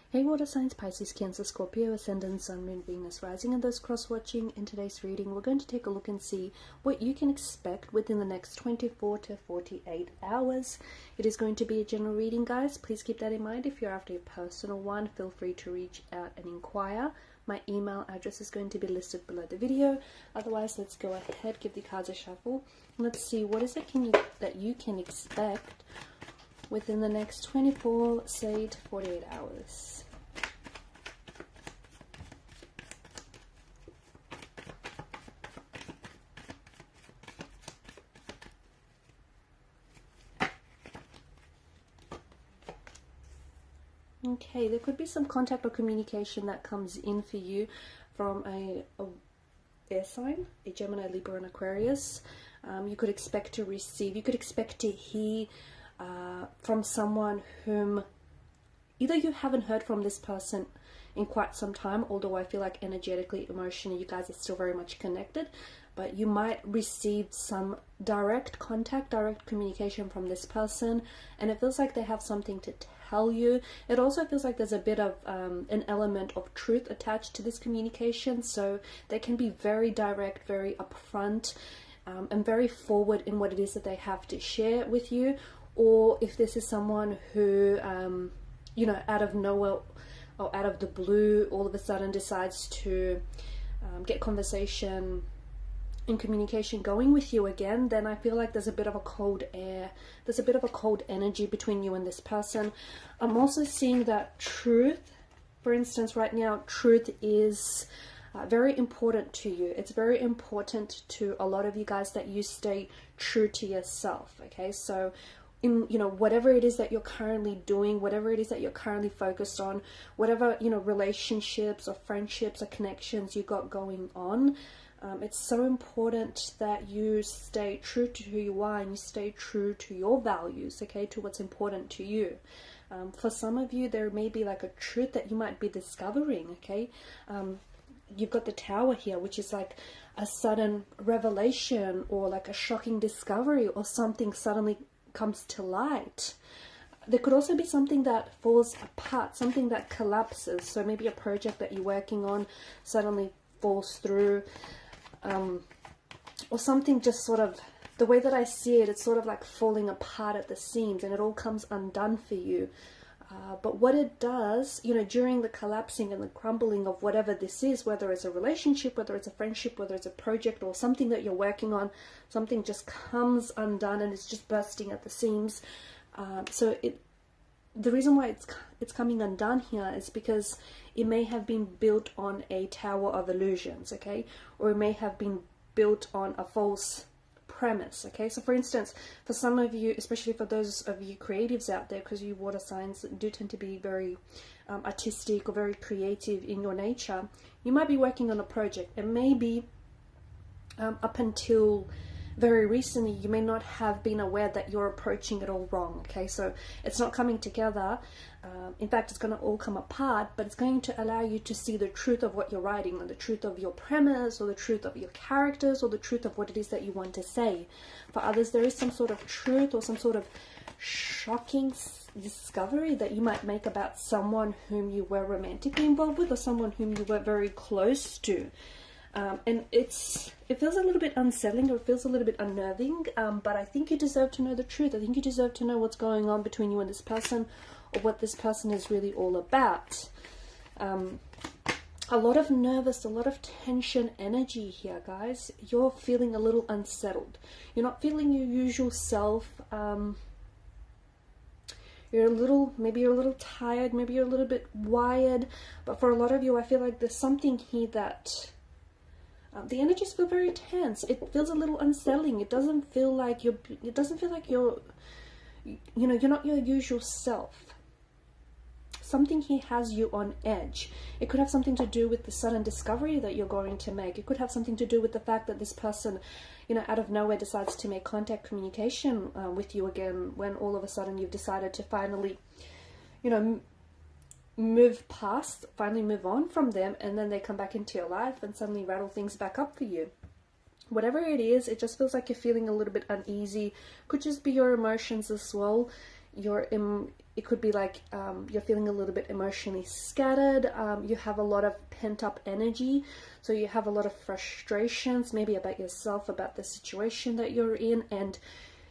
Hey water signs, Pisces, Cancer, Scorpio, Ascendant, Sun, Moon, Venus, Rising, and those cross-watching. In today's reading, we're going to take a look and see what you can expect within the next 24 to 48 hours. It is going to be a general reading, guys. Please keep that in mind. If you're after a personal one, feel free to reach out and inquire. My email address is going to be listed below the video. Otherwise, let's go ahead, give the cards a shuffle. Let's see what is it that you can expect within the next 24, say, to 48 hours. Okay, there could be some contact or communication that comes in for you from a air sign, a Gemini, Libra, and Aquarius. You could expect to receive, you could expect to hear from someone whom either you haven't heard from this person in quite some time, although I feel like energetically, emotionally, you guys are still very much connected, but you might receive some direct contact, direct communication from this person, and it feels like they have something to tell you. It also feels like there's a bit of an element of truth attached to this communication, so they can be very direct, very upfront, and very forward in what it is that they have to share with you. Or if this is someone who, you know, out of nowhere or out of the blue, all of a sudden decides to get conversation and communication going with you again, then I feel like there's a bit of a cold air. There's a bit of a cold energy between you and this person. I'm also seeing that truth, for instance, right now, truth is very important to you. It's very important to a lot of you guys that you stay true to yourself, okay? So in, you know, whatever it is that you're currently doing, whatever it is that you're currently focused on, whatever, you know, relationships or friendships or connections you got going on, it's so important that you stay true to who you are and you stay true to your values, okay, to what's important to you. For some of you, there may be like a truth that you might be discovering, okay? You've got the Tower here, which is like a sudden revelation or like a shocking discovery, or something suddenly comes to light. There could also be something that falls apart, something that collapses. So maybe a project that you're working on suddenly falls through, or something just sort of, the way that I see it, it's sort of like falling apart at the seams and it all comes undone for you. But what it does, you know, during the collapsing and the crumbling of whatever this is, whether it's a relationship, whether it's a friendship, whether it's a project or something that you're working on, something just comes undone and it's just bursting at the seams. So the reason why it's coming undone here is because it may have been built on a tower of illusions, okay? Or it may have been built on a false premise, okay? So for instance, for some of you, especially for those of you creatives out there, because you water signs do tend to be very artistic or very creative in your nature, you might be working on a project, and maybe up until very recently you may not have been aware that you're approaching it all wrong, okay? So it's not coming together. In fact, it's going to all come apart, but it's going to allow you to see the truth of what you're writing, or the truth of your premise, or the truth of your characters, or the truth of what it is that you want to say. For others, there is some sort of truth or some sort of shocking discovery that you might make about someone whom you were romantically involved with, or someone whom you were very close to. And it feels a little bit unsettling, or it feels a little bit unnerving, but I think you deserve to know the truth. I think you deserve to know what's going on between you and this person, or what this person is really all about. A lot of nervous, a lot of tension energy here, guys. You're feeling a little unsettled. You're not feeling your usual self. Maybe you're a little tired, maybe you're a little bit wired, but for a lot of you, I feel like there's something here that the energies feel very tense. It feels a little unsettling. It doesn't feel like you're not your usual self. Something here has you on edge. It could have something to do with the sudden discovery that you're going to make. It could have something to do with the fact that this person, you know, out of nowhere decides to make contact, communication with you again, when all of a sudden you've decided to finally, you know, finally move on from them, and then they come back into your life and suddenly rattle things back up for you. Whatever it is, it just feels like you're feeling a little bit uneasy. Could just be your emotions as well. it could be like you're feeling a little bit emotionally scattered. You have a lot of pent-up energy, so you have a lot of frustrations, maybe about yourself, about the situation that you're in, and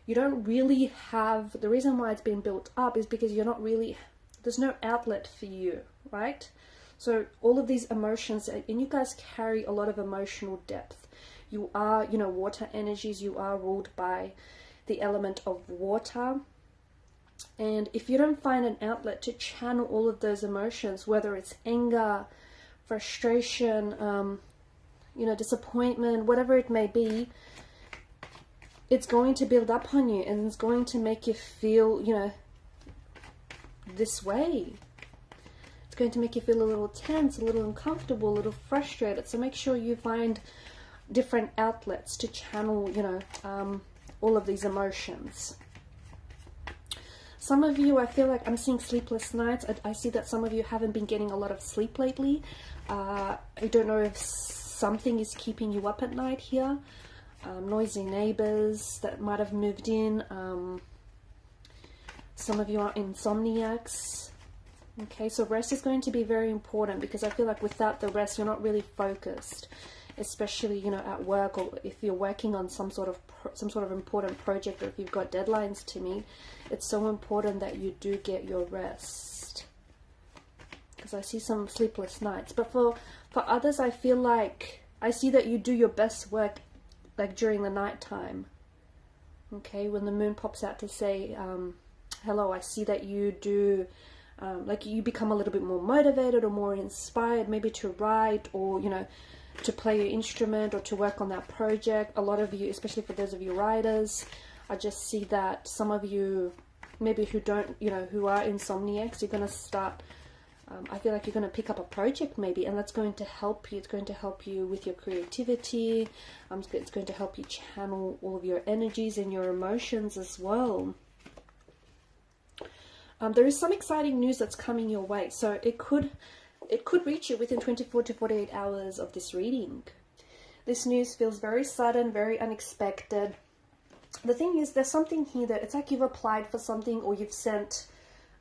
you don't really have, the reason why it's been built up is because you're not really, there's no outlet for you, right? So all of these emotions, and you guys carry a lot of emotional depth. You are, you know, water energies, you are ruled by the element of water. And if you don't find an outlet to channel all of those emotions, whether it's anger, frustration, you know, disappointment, whatever it may be, it's going to build up on you and it's going to make you feel, you know, this way. It's going to make you feel a little tense, a little uncomfortable, a little frustrated. So make sure you find different outlets to channel, you know, all of these emotions. Some of you, I feel like I'm seeing sleepless nights. I see that some of you haven't been getting a lot of sleep lately. I don't know if something is keeping you up at night here. Noisy neighbors that might have moved in. Some of you are insomniacs. Okay, so rest is going to be very important, because I feel like without the rest, you're not really focused, especially, you know, at work, or if you're working on some sort of important project, or if you've got deadlines to meet. It's so important that you do get your rest, because I see some sleepless nights. But for others, I feel like I see that you do your best work like during the night time. Okay, when the moon pops out to say hello, I see that you do like you become a little bit more motivated or more inspired, maybe to write, or, you know, to play your instrument or to work on that project. A lot of you, especially for those of you writers, I just see that some of you, maybe who don't, you know, who are insomniacs, you're going to start, I feel like you're going to pick up a project maybe, and that's going to help you. It's going to help you with your creativity. It's going to help you channel all of your energies and your emotions as well. There is some exciting news that's coming your way, so it could reach you within 24 to 48 hours of this reading. This news feels very sudden, very unexpected. The thing is, there's something here that it's like you've applied for something, or you've sent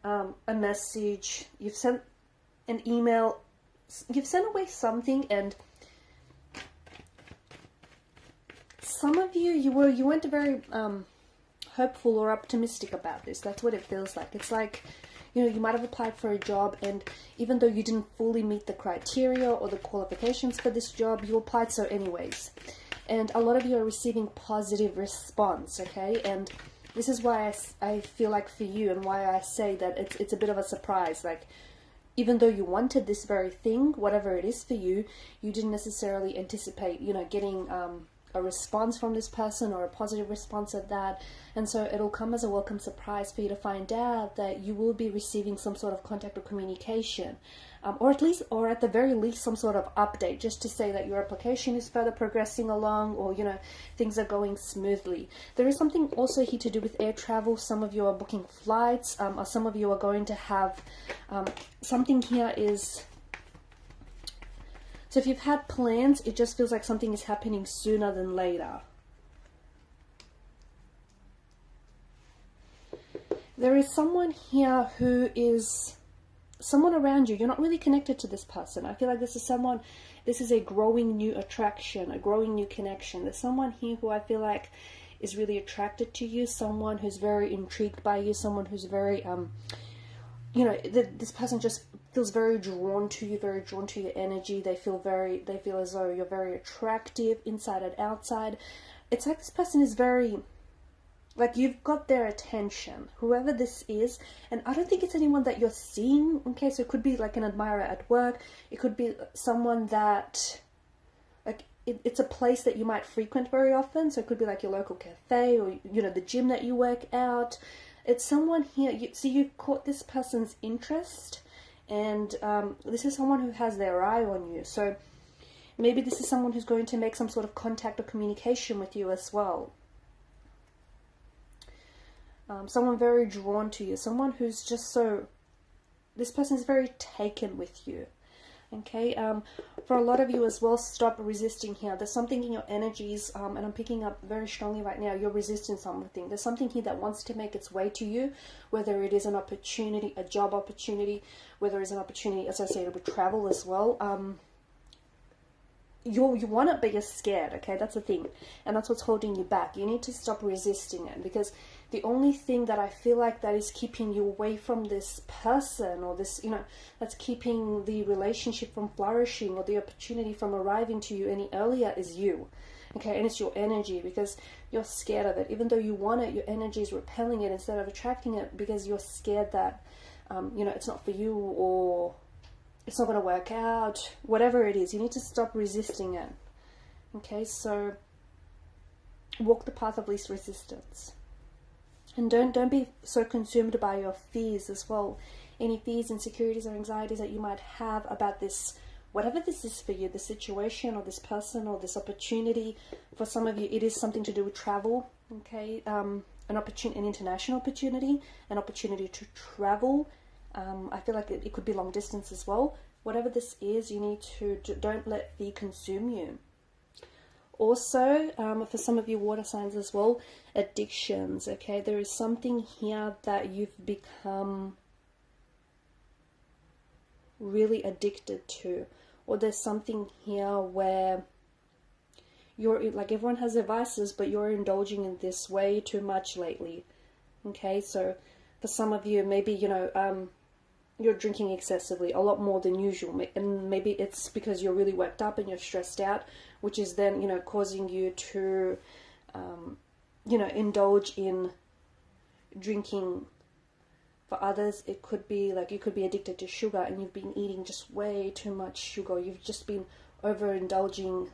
a message, you've sent an email, you've sent away something, and some of you, you weren't very hopeful or optimistic about this. That's what it feels like. It's like, you know, you might have applied for a job, and even though you didn't fully meet the criteria or the qualifications for this job, you applied so anyways. And a lot of you are receiving positive response, okay? And this is why I feel like for you, and why I say that it's a bit of a surprise. Like, even though you wanted this very thing, whatever it is for you, you didn't necessarily anticipate, you know, getting a response from this person, or a positive response at that. And so it'll come as a welcome surprise for you to find out that you will be receiving some sort of contact or communication, or at the very least some sort of update, just to say that your application is further progressing along, or, you know, things are going smoothly. There is something also here to do with air travel. Some of you are booking flights, or some of you are going to have something here is, so if you've had plans, it just feels like something is happening sooner than later. There is someone here who is someone around you. You're not really connected to this person. I feel like this is a growing new attraction, a growing new connection. There's someone here who I feel like is really attracted to you, someone who's very intrigued by you, someone who's very, you know, this person just feels very drawn to you, very drawn to your energy. They feel as though you're very attractive inside and outside. It's like this person is very, like, you've got their attention, whoever this is. And I don't think it's anyone that you're seeing, okay? So it could be like an admirer at work. It could be someone that, like, it's a place that you might frequent very often. So it could be like your local cafe, or, you know, the gym that you work out. It's someone here, you've caught this person's interest, and this is someone who has their eye on you. So maybe this is someone who's going to make some sort of contact or communication with you as well. Someone very drawn to you, someone who's just so, this person is very taken with you. Okay, for a lot of you as well, stop resisting here. There's something in your energies, and I'm picking up very strongly right now, you're resisting something. There's something here that wants to make its way to you, whether it is an opportunity, a job opportunity, whether it's an opportunity associated with travel as well. You want it, but you're scared, okay? That's the thing. And that's what's holding you back. You need to stop resisting it, because the only thing that I feel like that is keeping you away from this person, or this, you know, that's keeping the relationship from flourishing, or the opportunity from arriving to you any earlier, is you. Okay, and it's your energy, because you're scared of it. Even though you want it, your energy is repelling it instead of attracting it, because you're scared that, you know, it's not for you, or it's not going to work out, whatever it is. You need to stop resisting it. Okay, so walk the path of least resistance. And don't be so consumed by your fears as well. Any fears, insecurities, or anxieties that you might have about this, whatever this is for you, the situation or this person or this opportunity. For some of you, it is something to do with travel. Okay, an international opportunity, an opportunity to travel. I feel like it could be long distance as well. Whatever this is, you need to don't let fear consume you. Also, for some of you water signs as well, addictions, okay? There is something here that you've become really addicted to. Or there's something here where you're, like, everyone has their vices, but you're indulging in this way too much lately. Okay, so for some of you, maybe, you know, you're drinking excessively, a lot more than usual, and maybe it's because you're really worked up and you're stressed out, which is then, you know, causing you to, you know, indulge in drinking. For others, it could be like you could be addicted to sugar, and you've been eating just way too much sugar. You've just been overindulging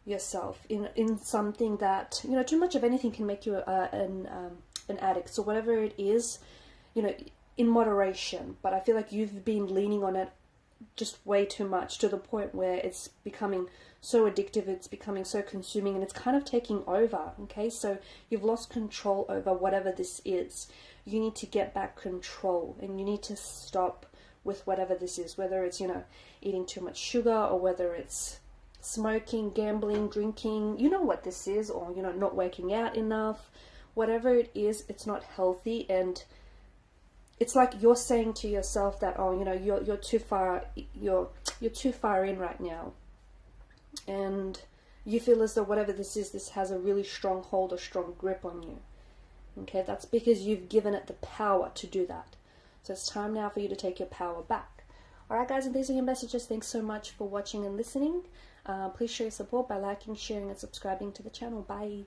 yourself in something that, you know, too much of anything can make you an addict. So whatever it is, you know, in moderation. But I feel like you've been leaning on it just way too much, to the point where it's becoming so addictive, it's becoming so consuming, and it's kind of taking over. Okay, so you've lost control over whatever this is. You need to get back control, and you need to stop with whatever this is, whether it's, you know, eating too much sugar, or whether it's smoking, gambling, drinking. You know what this is, or, you know, not working out enough. Whatever it is, it's not healthy, and it's like you're saying to yourself that, oh, you know, you're too far, you're too far in right now, and you feel as though whatever this is, this has a really strong hold or strong grip on you. Okay, that's because you've given it the power to do that. So it's time now for you to take your power back. Alright guys, and these are your messages. Thanks so much for watching and listening. Please show your support by liking, sharing, and subscribing to the channel. Bye.